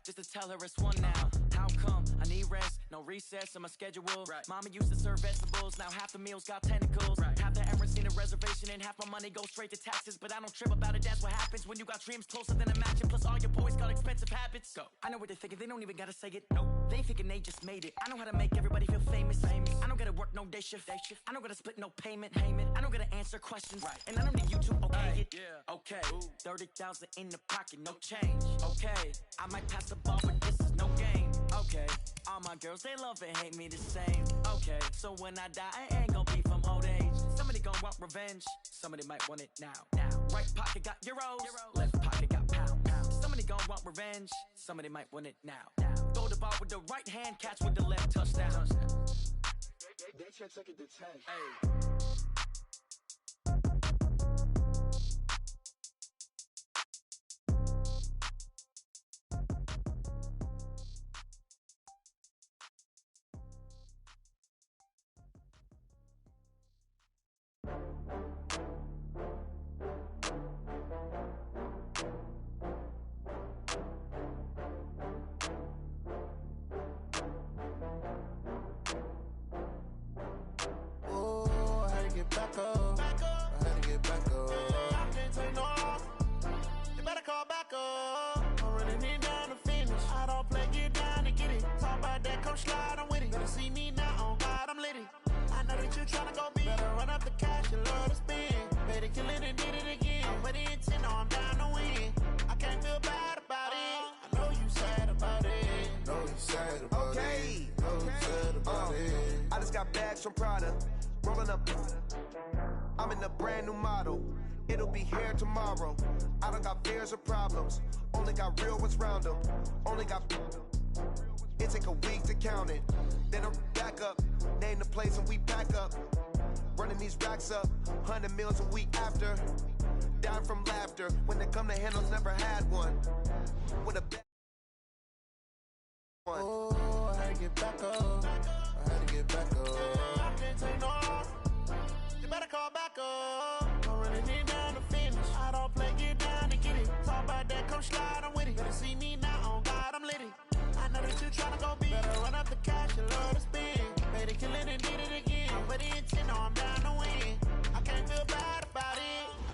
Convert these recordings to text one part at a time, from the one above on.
just to tell her it's one now. How come? I need rest, no recess in my schedule. Right. Mama used to serve vegetables, now half the meals got tentacles. Right. Half the errands need a reservation and half my money goes straight to taxes. But I don't trip about it, that's what happens when you got dreams closer than a match. And plus all your boys got expensive habits. Go. I know what they're thinking, they don't even gotta say it. No, they thinking they just made it. I know how to make everybody feel famous. I don't gotta work no day shift. I don't gotta split no payment. I don't gotta answer questions. Right. And I don't need you to okay it. Yeah. Okay. 30,000 in the pocket, no change. Okay. I might pass the ball, but this is no game. Okay. All my girls, they love and hate me the same. Okay. So when I die, I ain't gonna be from old age. Somebody gonna want revenge. Somebody might want it now. Right pocket got euros. Left pocket got pounds. Somebody gonna want revenge. Somebody might want it now. Throw the ball with the right hand, catch with the left, touchdown. They check it to 10. Hey. Back up. I had to get back up. I can't take no loss. You better call back up. I'm running it down to finish. I don't play, get down to get it. Talk about that, come slide, I'm with it. Better see me now, on God, I'm litty. I know that you tryna go big. Better run up the cash, you love to spend. Better kill it and did it again. I'm with the intent, no, I'm down to win. I can't feel bad about it. I know you sad about it. Know you sad about it. Know you sad about it. I just got bags from Prada. Rolling up, I'm in a brand new model. It'll be here tomorrow. I don't got fears or problems. Only got real ones round them. Only got. It take a week to count it. Then I'm back up. Name the place and we back up. Running these racks up. 100 meals a week after. Down from laughter. When they come to handles, never had one. With a bad one. Oh, I had to get back up. I had to get back up. I can't take no loss. You better call back up. I'm running it down to finish. I don't play, get down to get it. Talk about that, come slide, I'm with it. Better see me now, on God, I'm litty. I know that you tryna go big. Better run up the cash, you love to spend. Better kill it and did it again. But the intent, no, I'm down to win. I can't feel bad about it.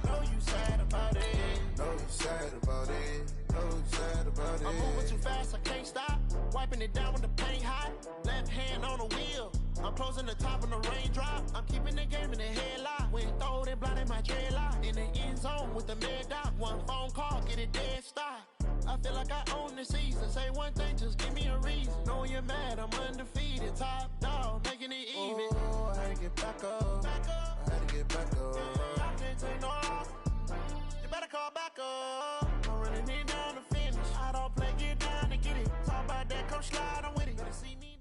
I know you sad about it. Know you sad about it. Know you sad about it. I'm moving too fast, I can't stop. Wiping it down with the paint hot. Left hand on the wheel. I'm closing the top on the raindrop. I'm keeping the game in the headlock. When throwed and blinded my dreadlock. In the end zone with the mid dot. One phone call, get it dead stop. I feel like I own the season. Say one thing, just give me a reason. Knowing you're mad, I'm undefeated. Top dog, making it even. Oh, I had to get back up. I had to get back up. I can't take no loss. You better call back up. I'm running it down to finish. I don't play, get down to get it. Talk about that, come slide, I'm with it. Better see me.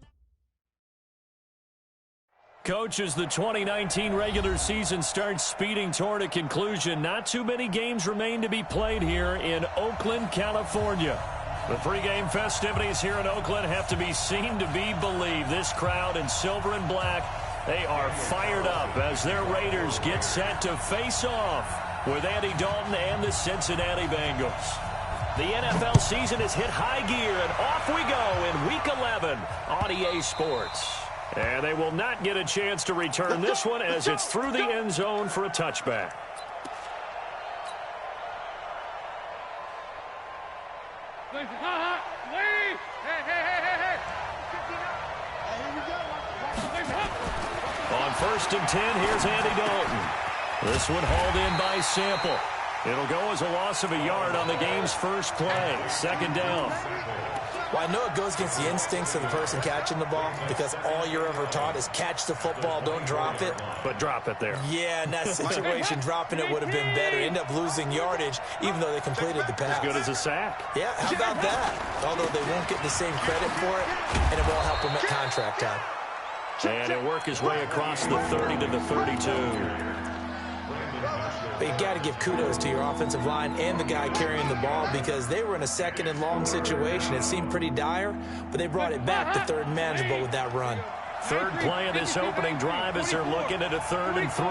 Coach, as the 2019 regular season starts speeding toward a conclusion, not too many games remain to be played here in Oakland, California. The pregame festivities here in Oakland have to be seen to be believed. This crowd in silver and black, they are fired up as their Raiders get set to face off with Andy Dalton and the Cincinnati Bengals. The NFL season has hit high gear, and off we go in Week 11 on EA Sports. And they will not get a chance to return this one as it's through the end zone for a touchback. On 1st and 10, here's Andy Dalton. This one hauled in by Sample. It'll go as a loss of a yard on the game's first play. 2nd down. Well, I know it goes against the instincts of the person catching the ball because all you're ever taught is catch the football, don't drop it. But drop it there. Yeah, in that situation, dropping it would have been better. End up losing yardage, even though they completed the pass. As good as a sack. Yeah, how about that? Although they won't get the same credit for it, and it won't help them at contract time. And he'll work his way across the 30 to the 32. But you got to give kudos to your offensive line and the guy carrying the ball because they were in a 2nd and long situation. It seemed pretty dire, but they brought it back to 3rd and manageable with that run. 3rd play of this opening drive as they're looking at a 3rd and 3.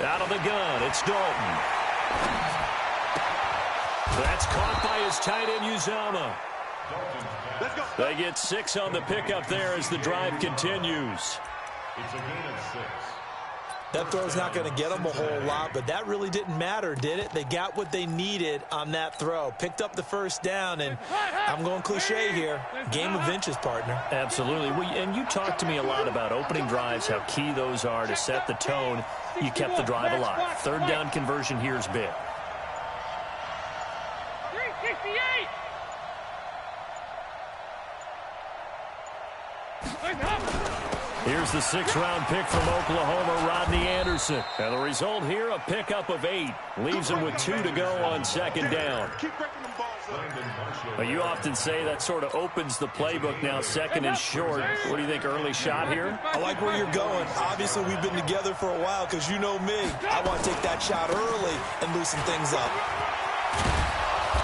Out of the gun, it's Dalton. That's caught by his tight end, Uzomah. They get 6 on the pickup there as the drive continues. It's a gain of 6. That throw's not going to get them a whole lot, but that really didn't matter, did it? They got what they needed on that throw. Picked up the first down, and I'm going cliche here. Game of inches, partner. Absolutely. And you talked to me a lot about opening drives, how key those are to set the tone. You kept the drive alive. Third down conversion here is big. 368! Here's the 6th-round pick from Oklahoma, Rodney Anderson. And the result here, a pickup of 8. Leaves him with 2 to go on 2nd down. Well, you often say that sort of opens the playbook now, 2nd and short. What do you think, early shot here? I like where you're going. Obviously, we've been together for a while because you know me. I want to take that shot early and loosen things up.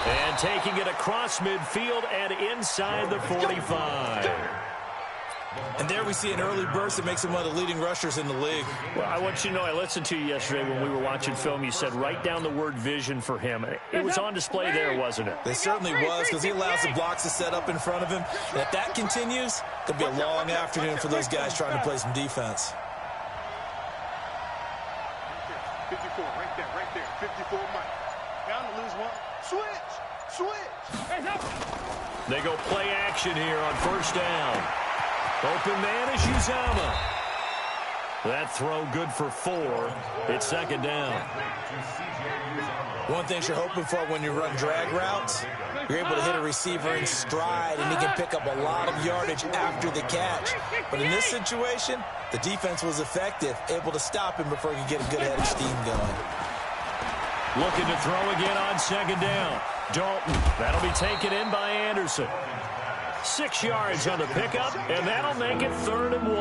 And taking it across midfield and inside the 45. And there we see an early burst that makes him one of the leading rushers in the league. Well, I want you to know, I listened to you yesterday when we were watching film. You said write down the word vision for him. It was on display there, wasn't it? It certainly was, because he allows the blocks to set up in front of him. And if that continues, it could be a long afternoon for those guys trying to play some defense. 54, right there. 54, Mike. Down to lose one. Switch. They go play action here on 1st down. Open man is Uzomah. That throw good for 4. It's 2nd down. One thing you're hoping for when you run drag routes, you're able to hit a receiver in stride, and he can pick up a lot of yardage after the catch. But in this situation, the defense was effective, able to stop him before he could get a good head of steam going. Looking to throw again on 2nd down. Dalton. That'll be taken in by Anderson. 6 yards on the pickup, and that'll make it 3rd and 1.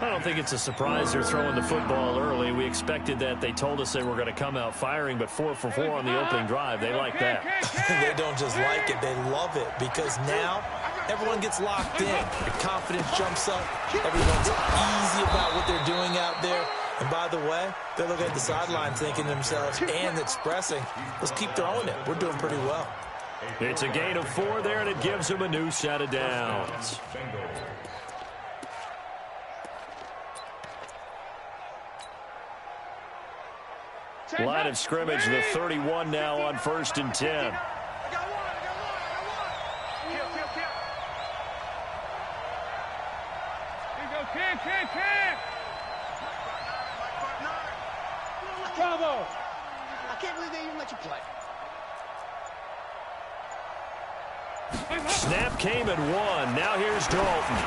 I don't think it's a surprise they're throwing the football early. We expected that. They told us they were going to come out firing, but 4 for 4 on the opening drive. They like that. They don't just like it, they love it, because now everyone gets locked in. Your confidence jumps up. Everyone's easy about what they're doing out there. And by the way, they're looking at the sideline thinking to themselves and expressing, let's keep throwing it. We're doing pretty well. It's a gain of 4 there, and it gives them a new set of downs. Line of scrimmage, the 31 now on 1st and 10. I got one. Here you go, Cam. Bravo. I can't believe they even let you play. Snap came at 1. Now here's Dalton.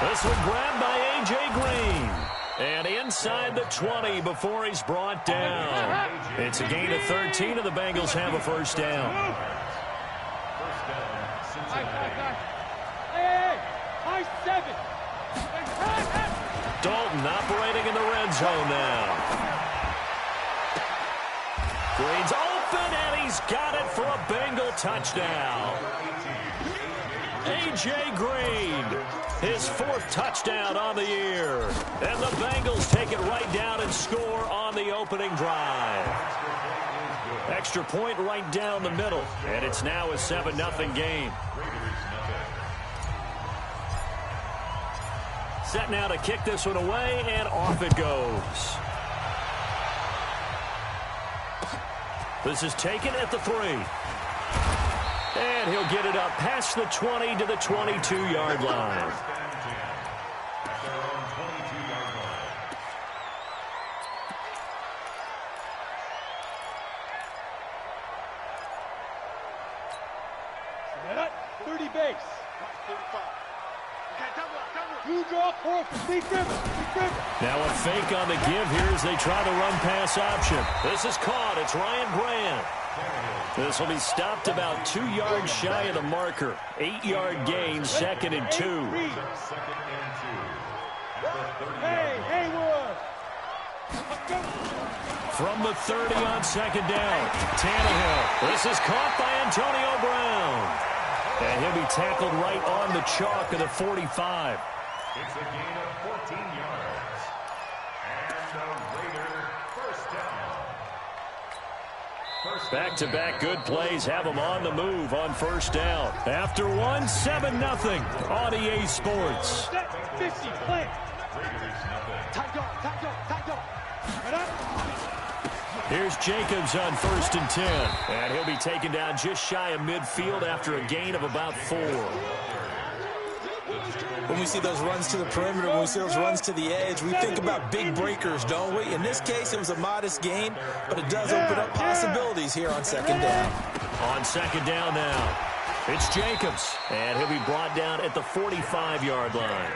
This one grabbed by A.J. Green. And inside the 20 before he's brought down. It's a gain of 13, and the Bengals have a 1st down. High 7. Dalton operating in the red zone now. Green's open, and he's got it for a Bengal touchdown. A.J. Green, his 4th touchdown on the year. And the Bengals take it right down and score on the opening drive. Extra point right down the middle, and it's now a 7-0 game. Set now to kick this one away, and off it goes. This is taken at the 3. And he'll get it up past the 20 to the 22-yard line. That 30 base. Now a fake on the give here as they try the run-pass option. This is caught. It's Ryan Grant. This will be stopped about 2 yards shy of the marker. 8-yard gain, 2nd and 2. Hey, Haywood. From the 30 on 2nd down, Tannehill. This is caught by Antonio Brown. And he'll be tackled right on the chalk of the 45. It's a gain of 14 yards. Back-to-back good plays have them on the move on first down. After one, 7-0 on EA Sports. 50, play. Here's Jacobs on 1st and 10. And he'll be taken down just shy of midfield after a gain of about 4. When we see those runs to the perimeter, when we see those runs to the edge, we think about big breakers, don't we? In this case, it was a modest gain, but it does open up possibilities here on 2nd down. On 2nd down now, it's Jacobs, and he'll be brought down at the 45-yard line.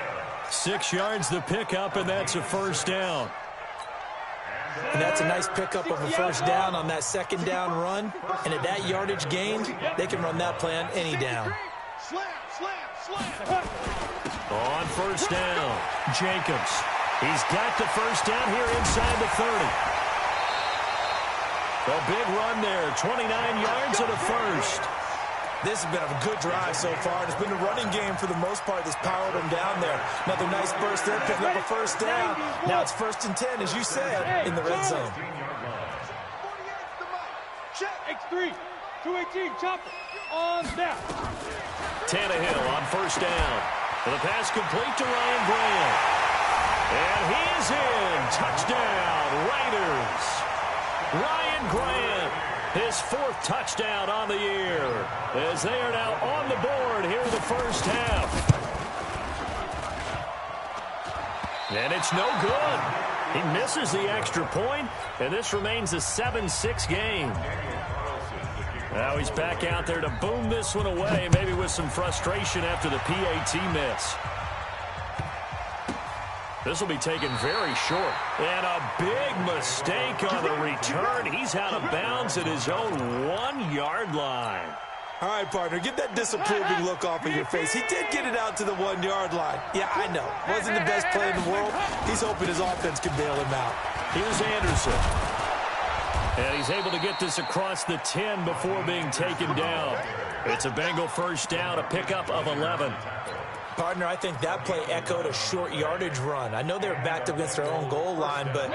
6 yards the pickup, and that's a 1st down. And that's a nice pickup of a 1st down on that 2nd down run. And at that yardage gained, they can run that play on any down. On 1st down, Jacobs. He's got the 1st down here inside the 30. A big run there, 29 yards and a 1st. This has been a good drive so far. It's been the running game for the most part that's powered him down there. Another nice burst there, picking up a 1st down. Now it's 1st and 10, as you said, in the red zone. X3, 218, chopper, on down. Tannehill on 1st down. The pass complete to Ryan Grant. And he is in. Touchdown, Raiders. Ryan Grant, his 4th touchdown on the year, as they are now on the board here in the 1st half. And it's no good. He misses the extra point, and this remains a 7-6 game. Now he's back out there to boom this one away, maybe with some frustration after the PAT miss. This will be taken very short. And a big mistake on the return. He's out of bounds at his own 1-yard line. All right, partner, get that disapproving look off of your face. He did get it out to the 1-yard line. Yeah, I know. Wasn't the best play in the world. He's hoping his offense can bail him out. Here's Anderson. And he's able to get this across the 10 before being taken down. It's a Bengal 1st down, a pickup of 11. Partner, I think that play echoed a short yardage run. I know they're backed up against their own goal line, but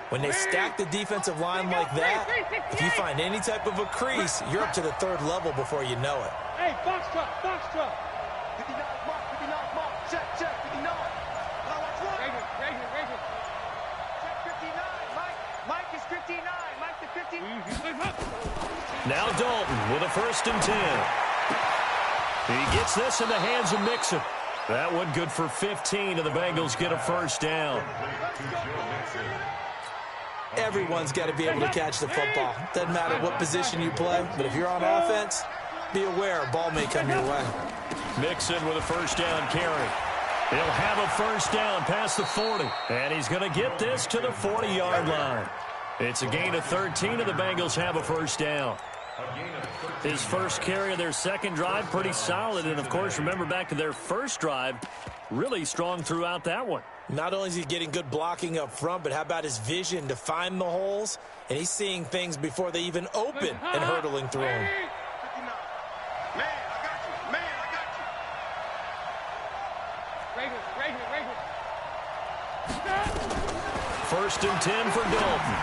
when they stack the defensive line like that, if you find any type of a crease, you're up to the 3rd level before you know it. Hey, box truck, box truck. 59 mark, check, 59. Right here. Check 59, Mike is 59, Mike to 59. Now Dalton with a 1st and 10. He gets this in the hands of Mixon. That one good for 15, and the Bengals get a 1st down. Everyone's got to be able to catch the football. Doesn't matter what position you play, but if you're on offense, be aware a ball may come your way. Mixon with a 1st down carry. He'll have a 1st down past the 40, and he's going to get this to the 40-yard line. It's a gain of 13, and the Bengals have a 1st down. His 1st carry of their 2nd drive, pretty solid. And, of course, remember back to their 1st drive, really strong throughout that one. Not only is he getting good blocking up front, but how about his vision to find the holes? And he's seeing things before they even open and hurdling through them. Man, I got you. Right here. 1st and 10 for Dalton.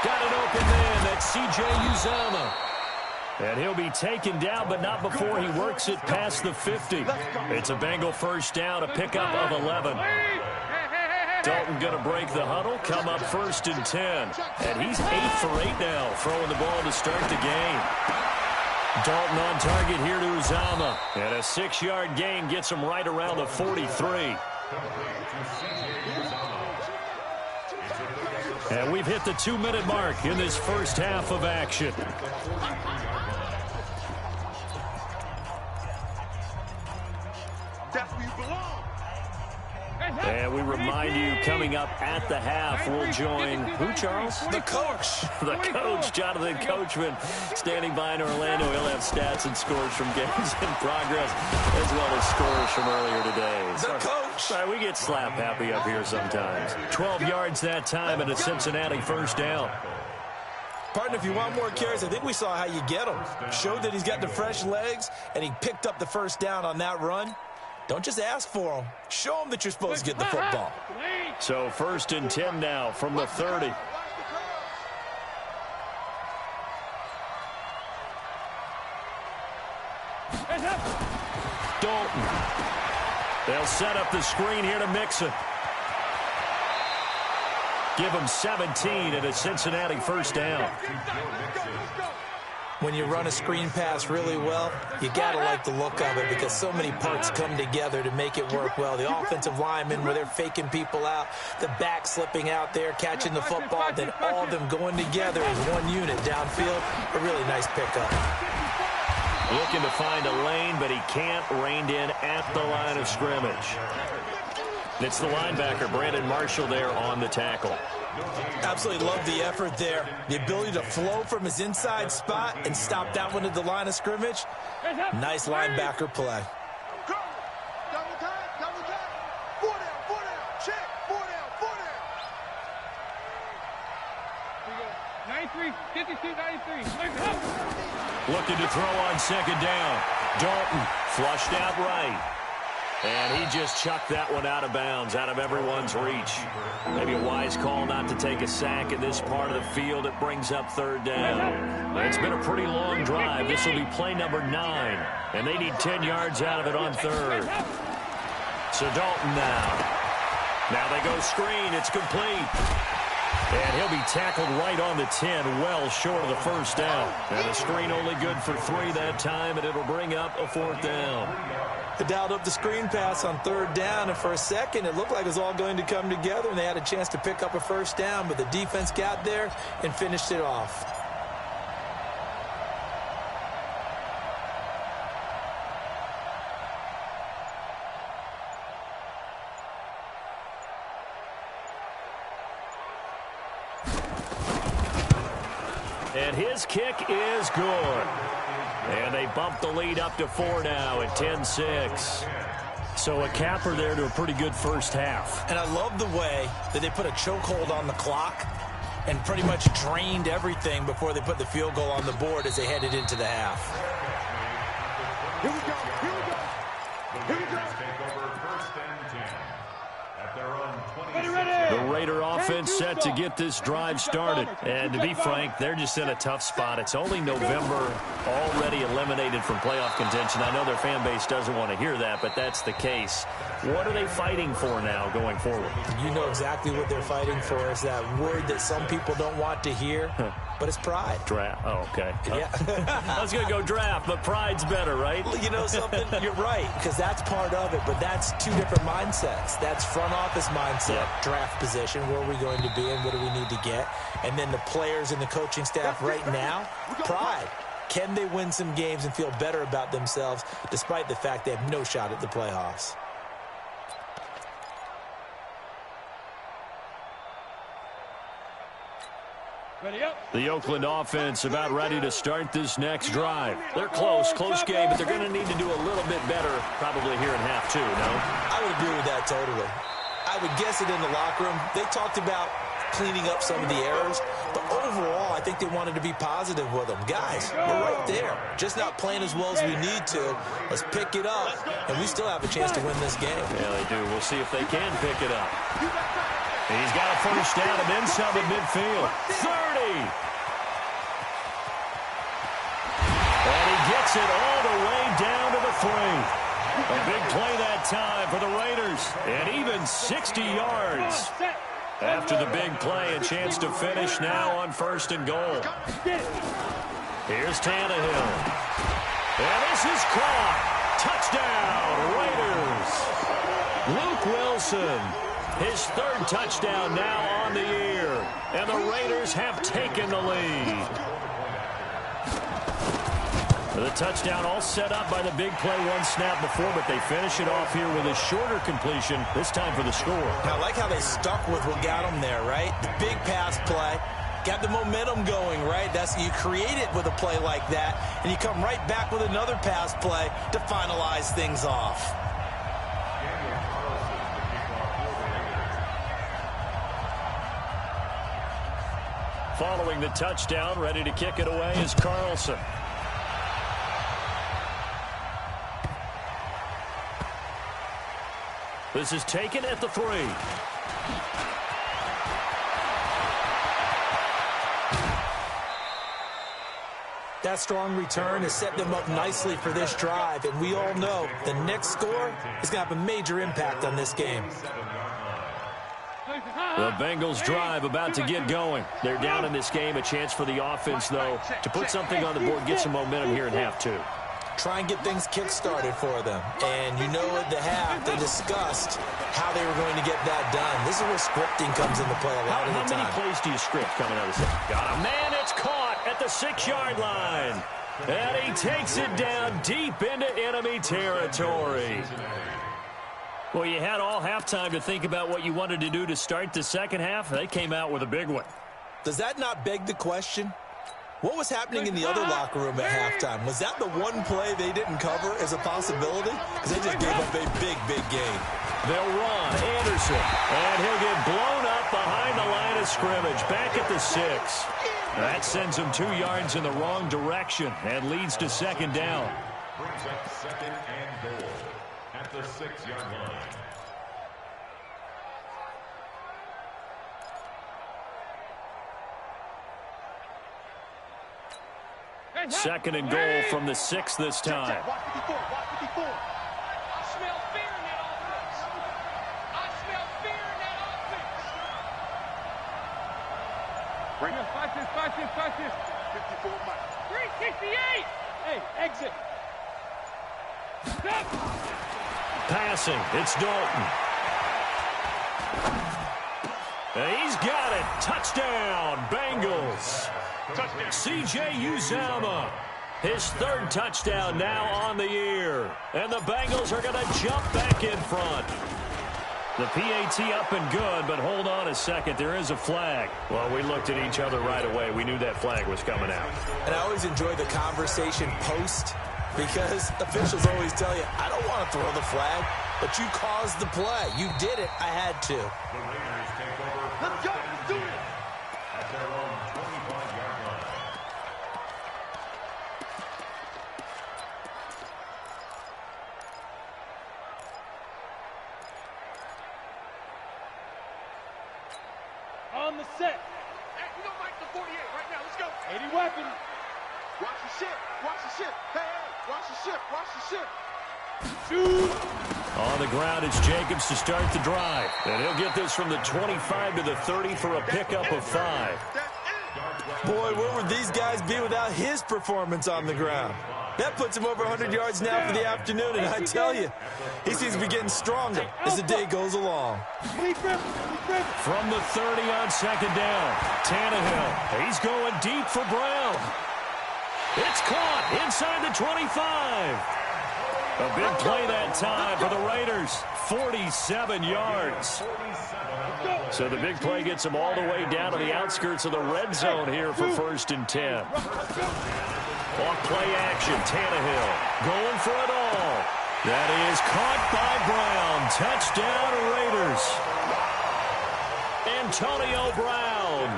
Got an open man. That's C.J. Uzomah. And he'll be taken down, but not before he works it past the 50. It's a Bengal 1st down, a pickup of 11. Dalton going to break the huddle, come up 1st and 10. And he's 8 for 8 now, throwing the ball to start the game. Dalton on target here to Uzomah. And a 6-yard gain gets him right around the 43. And we've hit the 2-minute mark in this 1st half of action. That's where you belong. And we remind you, coming up at the half, we'll join who, Charles? The coach. The coach, Jonathan Coachman, standing by in Orlando. He'll have stats and scores from games in progress, as well as scores from earlier today. The coach. Sorry, we get slap happy up here sometimes. 12 yards that time and a Cincinnati 1st down. Partner, if you want more carries, I think we saw how you get him. Showed that he's got the fresh legs, and he picked up the 1st down on that run. Don't just ask for him. Show him that you're supposed to get the football. So 1st and 10 now from the 30. Dalton. They'll set up the screen here to Mixon. Give him 17 and a Cincinnati 1st down. When you run a screen pass really well, you got to like the look of it because so many parts come together to make it work well. The offensive linemen, where they're faking people out, the back slipping out there, catching the football, then all of them going together as one unit downfield. A really nice pickup. Looking to find a lane, but he can't. Reined in at the line of scrimmage. It's the linebacker, Brandon Marshall, there on the tackle. Absolutely love the effort there. The ability to flow from his inside spot and stop that one at the line of scrimmage. Nice linebacker play. Double time. 4 down. Check. 4 down. 93, 52, 93. Looking to throw on 2nd down. Dalton flushed out right. And he just chucked that one out of bounds, out of everyone's reach. Maybe a wise call not to take a sack in this part of the field. It brings up 3rd down. It's been a pretty long drive. This will be play number 9. And they need 10 yards out of it on 3rd. So Dalton now. Now they go screen. It's complete. And he'll be tackled right on the 10, well short of the 1st down. And the screen only good for 3 that time, and it'll bring up a 4th down. They dialed up the screen pass on 3rd down, and for a second it looked like it was all going to come together, and they had a chance to pick up a 1st down, but the defense got there and finished it off. And his kick is good. And they bump the lead up to 4 now at 10-6. So a capper there to a pretty good 1st half. And I love the way that they put a chokehold on the clock and pretty much drained everything before they put the field goal on the board as they headed into the half. Here we go. Take over 1st and 10 at their own 20. The Raider offense set to get this drive started. And to be frank, they're just in a tough spot. It's only November, already eliminated from playoff contention. I know their fan base doesn't want to hear that, but that's the case. What are they fighting for now going forward? You know exactly what they're fighting for. Is that word that some people don't want to hear, but it's pride. Draft. Oh, okay. Yeah. I was going to go draft, but pride's better, right? You know something? You're right, because that's part of it, but that's 2 different mindsets. That's front office mindset, draft position, where are we going to be and what do we need to get? And then the players and the coaching staff right now, pride. Can they win some games and feel better about themselves despite the fact they have no shot at the playoffs? The Oakland offense about ready to start this next drive. They're close game, but they're going to need to do a little bit better probably here in half 2, no? I would agree with that totally. I would guess it in the locker room. They talked about cleaning up some of the errors, but overall, I think they wanted to be positive with them. Guys, we're right there. Just not playing as well as we need to. Let's pick it up, and we still have a chance to win this game. Yeah, they do. We'll see if they can pick it up. He's got a 1st down and then some at midfield. 30! And he gets it all the way down to the 3. A big play that time for the Raiders. And even 60 yards. After the big play, a chance to finish now on 1st and goal. Here's Tannehill. And this is caught. Touchdown, Raiders. Luke Wilson. His 3rd touchdown now on the year. And the Raiders have taken the lead. The touchdown all set up by the big play 1 snap before, but they finish it off here with a shorter completion, this time for the score. Now, I like how they stuck with what got them there, right? The big pass play. Got the momentum going, right? That's you create it with a play like that, and you come right back with another pass play to finalize things off. Following the touchdown, ready to kick it away is Carlson. This is taken at the 3. That strong return has set them up nicely for this drive, and we all know the next score is going to have a major impact on this game. The Bengals drive about to get going. They're down in this game. A chance for the offense, though, to put something on the board, get some momentum here in half two. Try and get things kick-started for them. And you know at the half, they discussed how they were going to get that done. This is where scripting comes into play a lot of the time. How many plays do you script coming out of the second? Got a man, it's caught at the 6-yard line. And he takes it down deep into enemy territory. Well, you had all halftime to think about what you wanted to do to start the second half. They came out with a big one. Does that not beg the question? What was happening in the other locker room at halftime? Was that the one play they didn't cover as a possibility? Because they just gave up a big, big gain. They'll run Anderson, and he'll get blown up behind the line of scrimmage, back at the 6. That sends him 2 yards in the wrong direction and leads to second down. Brings up second and goal at the 6-yard line. Second and goal from the 6 this time. Watch 54, watch 54. I smell fear in that offense. I smell fear in that offense. Bring it. Watch this. 54 Mike. 368. Hey, exit. Stop. Passing, it's Dalton. He's got it. Touchdown, Bengals. C.J. Uzomah, his 3rd touchdown now on the year. And the Bengals are going to jump back in front. The PAT up and good, but hold on a second. There is a flag. Well, we looked at each other right away. We knew that flag was coming out. And I always enjoy the conversation post, because officials always tell you, I don't want to throw the flag, but you caused the play. You did it. I had to. The Raiders take over. Let's go. Do it. At their own 25-yard line. On the set. Hey, we gonna make the 48 right now. Let's go. 80 weapon. Watch the ship. Watch the ship. Hey, watch the ship. Watch the ship. Shoot. On the ground, it's Jacobs to start the drive. And he'll get this from the 25 to the 30 for a pickup of 5. Boy, where would these guys be without his performance on the ground? That puts him over 100 yards now for the afternoon, and I tell you, he seems to be getting stronger as the day goes along. From the 30 on second down, Tannehill. He's going deep for Brown. It's caught inside the 25. A big play that time for the Raiders. 47 yards. So the big play gets them all the way down to the outskirts of the red zone here for 1st and 10. Off play action, Tannehill going for it all. That is caught by Brown. Touchdown Raiders. Antonio Brown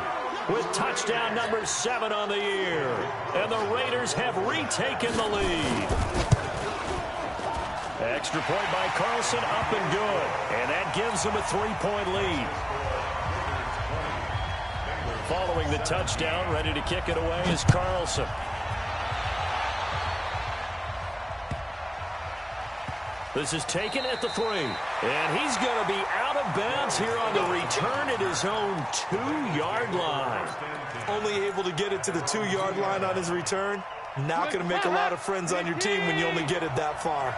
with touchdown number 7 on the year. And the Raiders have retaken the lead. Extra point by Carlson, up and good. And that gives them a 3-point lead. Following the touchdown, ready to kick it away is Carlson. This is taken at the 3. And he's going to be out of bounds here on the return at his own 2-yard line. Only able to get it to the 2-yard line on his return. Not going to make a lot of friends on your team when you only get it that far.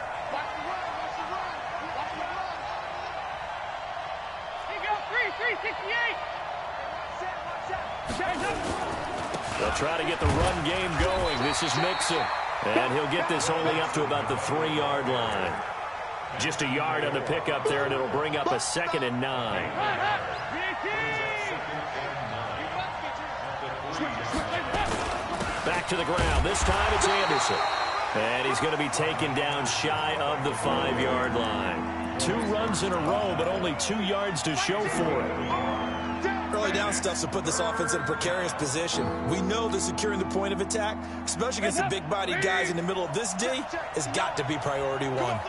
They'll try to get the run game going. This is Mixon. And he'll get this only up to about the 3-yard line. Just a yard on the pickup there, and it'll bring up a 2nd and 9. Back to the ground. This time it's Anderson. And he's going to be taken down shy of the 5-yard line. 2 runs in a row, but only 2 yards to show for it. Early down stuff's to put this offense in a precarious position. We know that securing the point of attack, especially against the big-bodied guys in the middle of this D, has got to be priority 1.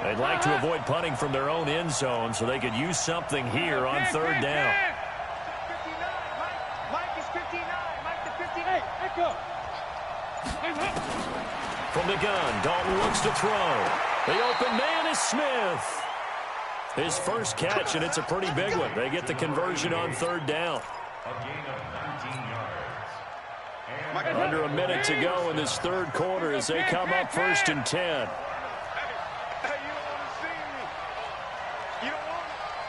They'd like to avoid punting from their own end zone so they could use something here on third down. Mike is 59. Mike to 58. Let go. From the gun, Dalton looks to throw. The open man is Smith. His first catch, and it's a pretty big one. They get the conversion on third down. A gain of 19 yards. Under a minute to go in this third quarter as they come up 1st and 10. Hey, you don't want to see me. You don't want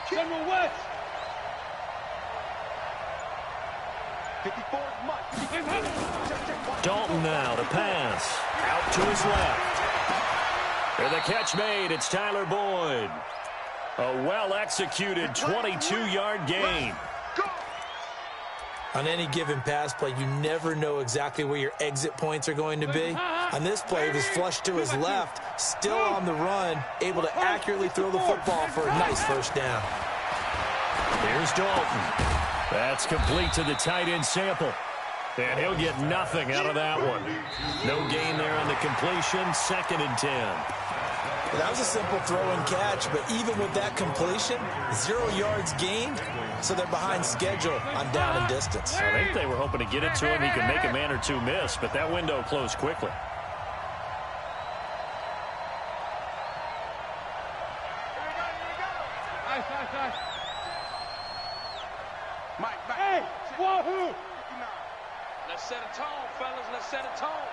to. General West. 54 is Mike. Dalton now to pass. Out to his left. And the catch made. It's Tyler Boyd. A well-executed 22-yard gain. On any given pass play, you never know exactly where your exit points are going to be. On this play, he was flushed to his left, still on the run, able to accurately throw the football for a nice first down. Here's Dalton. That's complete to the tight end Sample. And he'll get nothing out of that one. No gain there on the completion. 2nd and 10. Well, that was a simple throw and catch, but even with that completion, 0 yards gained, so they're behind schedule on down and distance. I think they were hoping to get it to him. He could make a man or two miss, but that window closed quickly. Nice. Mike. Hey, wahoo! 59. Let's set a tone, fellas. Let's set a tone.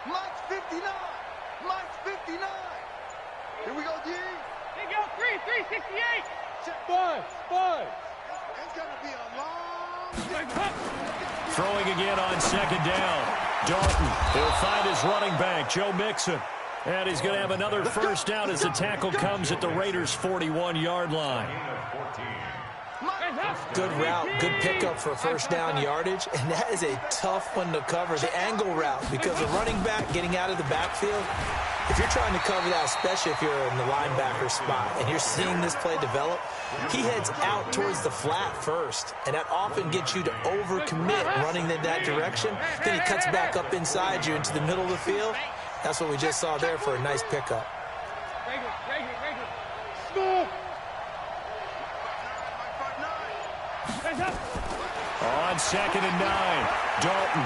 Mike's 59. Mike's 59. Here we go, D. Here go, 368. Buzz. It's going to be a long day. Throwing again on 2nd down. Dalton, he'll find his running back, Joe Mixon. And he's going to have another first down as the tackle comes at the Raiders' 41-yard line. Good route, good pickup for first down yardage, and that is a tough one to cover, the angle route, because a running back getting out of the backfield, if you're trying to cover that, especially if you're in the linebacker spot, and you're seeing this play develop, he heads out towards the flat first, and that often gets you to overcommit running in that direction. Then he cuts back up inside you into the middle of the field. That's what we just saw there for a nice pickup. Regular. Smooth. On 2nd and 9, Dalton.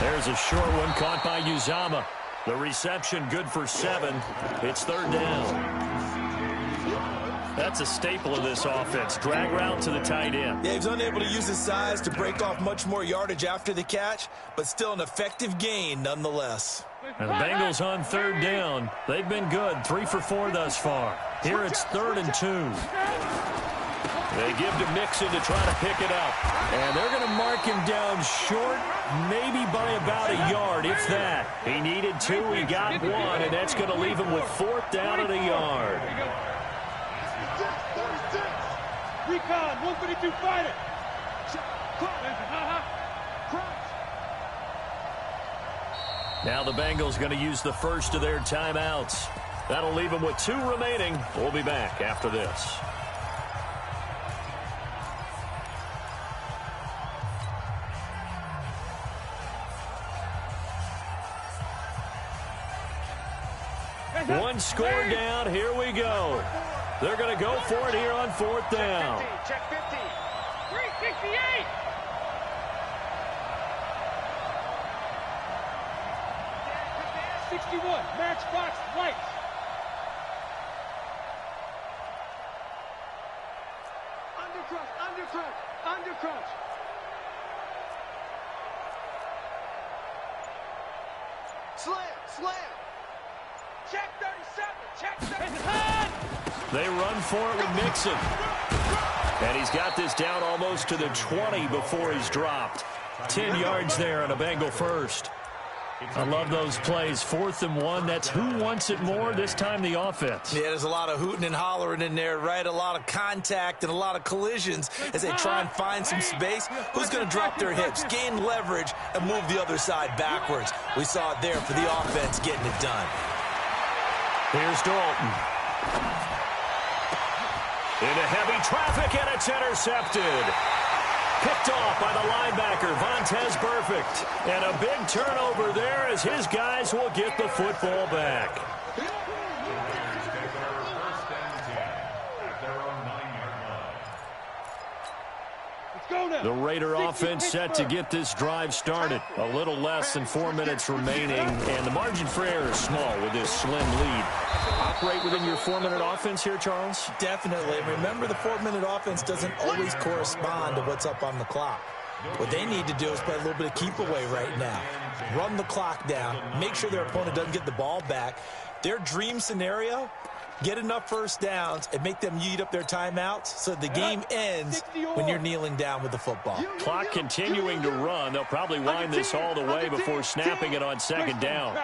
There's a short one caught by Uzama. The reception good for 7. It's 3rd down. That's a staple of this offense. Drag route to the tight end. Yeah, he was unable to use his size to break off much more yardage after the catch, but still an effective gain nonetheless. And the Bengals on 3rd down. They've been good, 3 for 4 thus far. Here it's 3rd and 2. They give to Mixon to try to pick it up. And they're going to mark him down short, maybe by about a yard, if that. He needed 2, he got 1, and that's going to leave him with 4th down and a yard. Recon, 152 fighter. Now the Bengals going to use the first of their timeouts. That'll leave them with 2 remaining. We'll be back after this. One score down. Here we go. They're going to go for it here on 4th down. Check 50. 368. Matchbox lights. Undercrunch. Slam. Check 37. They run for it with Mixon. And he's got this down almost to the 20 before he's dropped. 10 yards there on a Bengal first. I love those plays. 4th and 1. That's who wants it more, this time the offense. Yeah, there's a lot of hooting and hollering in there, right? A lot of contact and a lot of collisions as they try and find some space. Who's going to drop their hips, gain leverage, and move the other side backwards? We saw it there for the offense getting it done. Here's Dalton. Into heavy traffic, and it's intercepted. Picked off by the linebacker, Vontaze Burfict. And a big turnover there as his guys will get the football back. The Raider offense set to get this drive started. A little less than 4 minutes remaining, and the margin for error is small with this slim lead. Operate within your 4-minute offense here, Charles? Definitely. Remember, the 4-minute offense doesn't always correspond to what's up on the clock. What they need to do is play a little bit of keep away right now. Run the clock down. Make sure their opponent doesn't get the ball back. Their dream scenario, get enough first downs and make them eat up their timeouts so the game ends when you're kneeling down with the football. Clock continuing to run. They'll probably wind this all the way before snapping it on second down.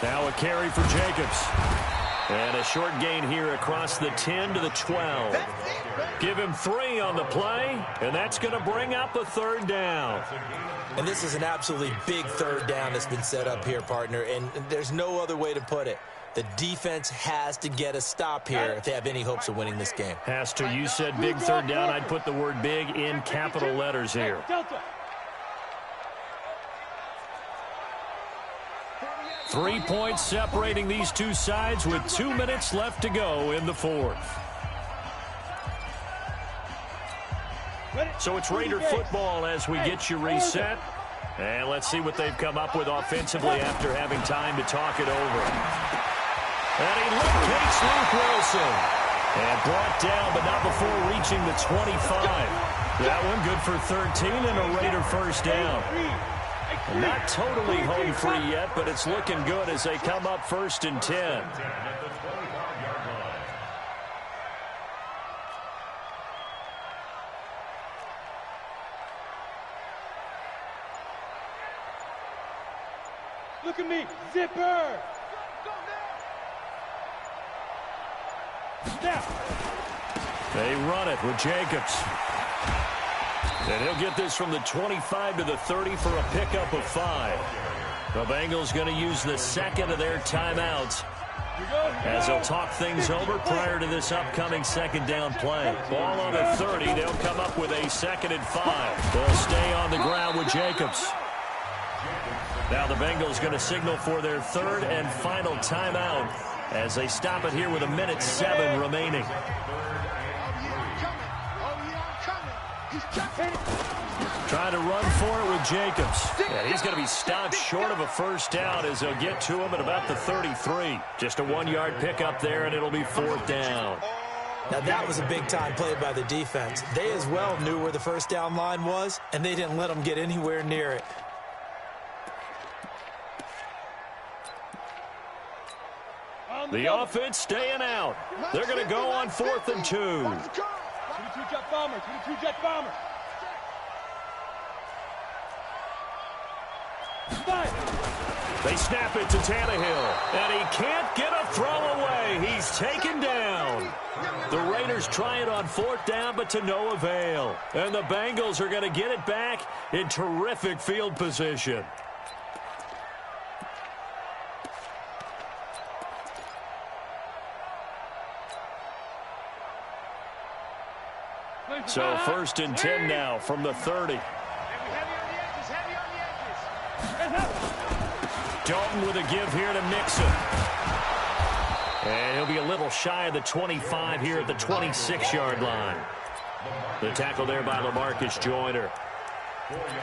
Now a carry for Jacobs. And a short gain here across the 10 to the 12. Give him 3 on the play, and that's going to bring up a third down. And this is an absolutely big third down that's been set up here, partner, and there's no other way to put it. The defense has to get a stop here if they have any hopes of winning this game. Has to. You said big third down. I'd put the word big in capital letters here. 3 points separating these two sides with 2 minutes left to go in the fourth. So it's Raider football as we get you reset. And let's see what they've come up with offensively after having time to talk it over. And he locates Luke Wilson. And brought down, but not before reaching the 25. That one good for 13 and a Raider first down. Not totally home free yet, but it's looking good as they come up 1st and 10. Look at me, zipper! Now. They run it with Jacobs. And he'll get this from the 25 to the 30 for a pickup of 5. The Bengals going to use the second of their timeouts as they'll talk things over prior to this upcoming second down play. Ball on the 30. They'll come up with a 2nd and 5. They'll stay on the ground with Jacobs. Now the Bengals going to signal for their 3rd and final timeout as they stop it here with 1:07 remaining. Trying to run for it with Jacobs. And he's going to be stopped short of a first down as they'll get to him at about the 33. Just a 1-yard pickup there, and it'll be 4th down. Now that was a big-time play by the defense. They as well knew where the first down line was, and they didn't let them get anywhere near it. The offense staying out. They're going to go on 4th and 2. 22-jet bomber, 22-jet bomber. They snap it to Tannehill, and he can't get a throw away. He's taken down. The Raiders try it on 4th down, but to no avail. And the Bengals are going to get it back in terrific field position. So 1st and 10 now from the 30. Dalton with a give here to Mixon. And he'll be a little shy of the 25 here at the 26-yard line. The tackle there by LaMarcus Joyner.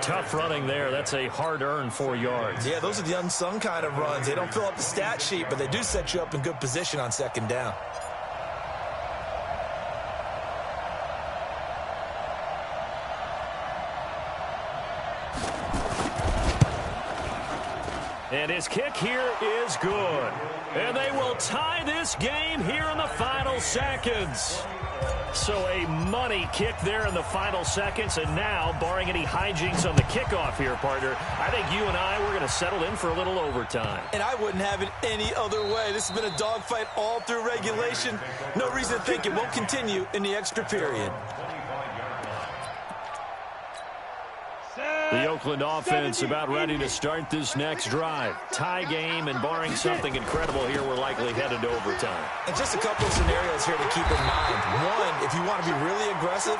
Tough running there. That's a hard-earned 4 yards. Yeah, those are the unsung kind of runs. They don't fill up the stat sheet, but they do set you up in good position on 2nd down. And his kick here is good. And they will tie this game here in the final seconds. So a money kick there in the final seconds. And now, barring any hijinks on the kickoff here, partner, I think you and I, we're going to settle in for a little overtime. And I wouldn't have it any other way. This has been a dogfight all through regulation. No reason to think it won't continue in the extra period. The Oakland offense about ready to start this next drive. Tie game, and barring something incredible here, we're likely headed to overtime. And just a couple of scenarios here to keep in mind. One, if you want to be really aggressive,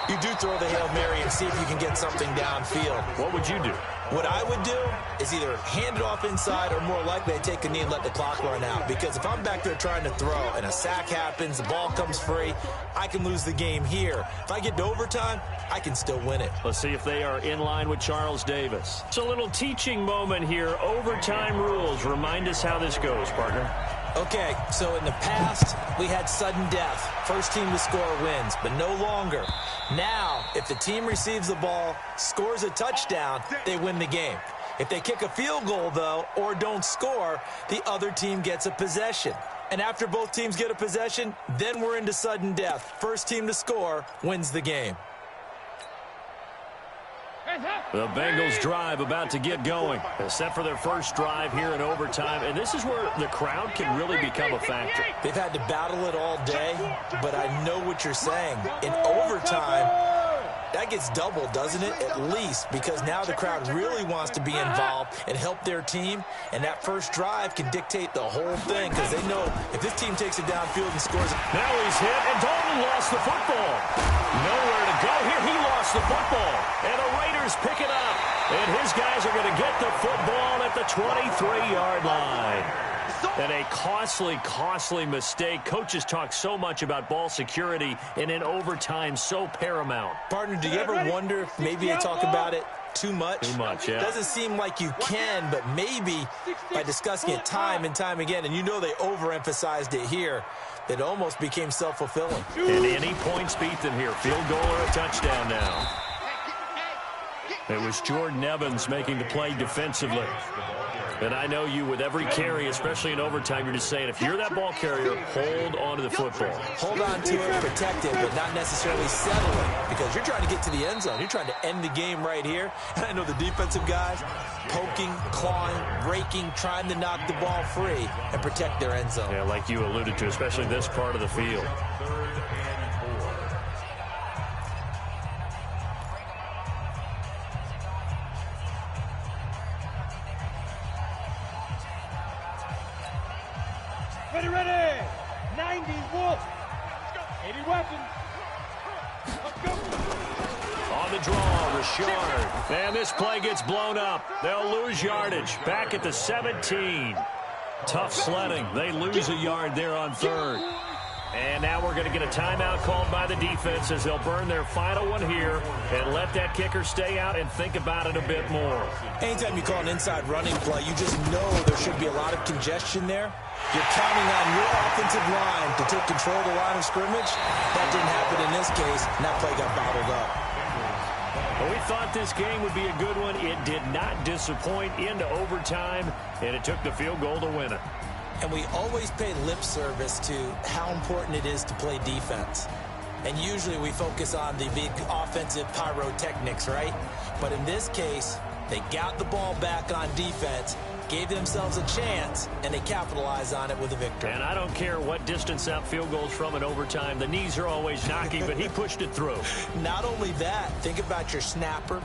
you do throw the Hail Mary and see if you can get something downfield. What would you do? What I would do is either hand it off inside or more likely I take a knee and let the clock run out. Because if I'm back there trying to throw and a sack happens, the ball comes free, I can lose the game here. If I get to overtime, I can still win it. Let's see if they are in line with Charles Davis. It's a little teaching moment here. Overtime rules. Remind us how this goes, partner. Okay, so in the past, we had sudden death. First team to score wins, but no longer. Now, if the team receives the ball, scores a touchdown, they win the game. If they kick a field goal, though, or don't score, the other team gets a possession. And after both teams get a possession, then we're into sudden death. First team to score wins the game. The Bengals drive about to get going. They're set for their first drive here in overtime, and this is where the crowd can really become a factor. They've had to battle it all day, but I know what you're saying. In overtime, that gets doubled, doesn't it? At least, because now the crowd really wants to be involved and help their team, and that first drive can dictate the whole thing because they know if this team takes it downfield and scores it. Now he's hit, and Dalton lost the football. Nowhere to go here. He lost the football, and the Raiders pick it up, and his guys are going to get the football at the 23-yard line. And a costly mistake. Coaches talk so much about ball security, and in overtime, so paramount. Partner, do you ever wonder if maybe they talk about it too much? Too much, yeah. Doesn't seem like you can, but maybe by discussing it time and time again, and you know they overemphasized it here, it almost became self-fulfilling. And any points beat them here. Field goal or a touchdown now. It was Jordan Evans making the play defensively. And I know you, with every carry, especially in overtime, you're just saying, if you're that ball carrier, hold on to the football. Hold on to it, protect it, but not necessarily settle it, because you're trying to get to the end zone. You're trying to end the game right here. And I know the defensive guys poking, clawing, breaking, trying to knock the ball free and protect their end zone. Yeah, like you alluded to, especially this part of the field. Ready! 90 Wolf! 80 weapons! Let's go! On the draw, Richard. And this play gets blown up. They'll lose yardage. Back at the 17. Tough sledding. They lose a yard there on third. And now we're going to get a timeout called by the defense as they'll burn their final one here and let that kicker stay out and think about it a bit more. Anytime you call an inside running play, you just know there should be a lot of congestion there. You're counting on your offensive line to take control of the line of scrimmage. That didn't happen in this case, and that play got bottled up. Well, we thought this game would be a good one. It did not disappoint into overtime, and it took the field goal to win it. And we always pay lip service to how important it is to play defense. And usually we focus on the big offensive pyrotechnics, right? But in this case, they got the ball back on defense, gave themselves a chance, and they capitalized on it with a victory. And I don't care what distance that field goal's from in overtime. The knees are always knocking, but he pushed it through. Not only that, think about your snapper,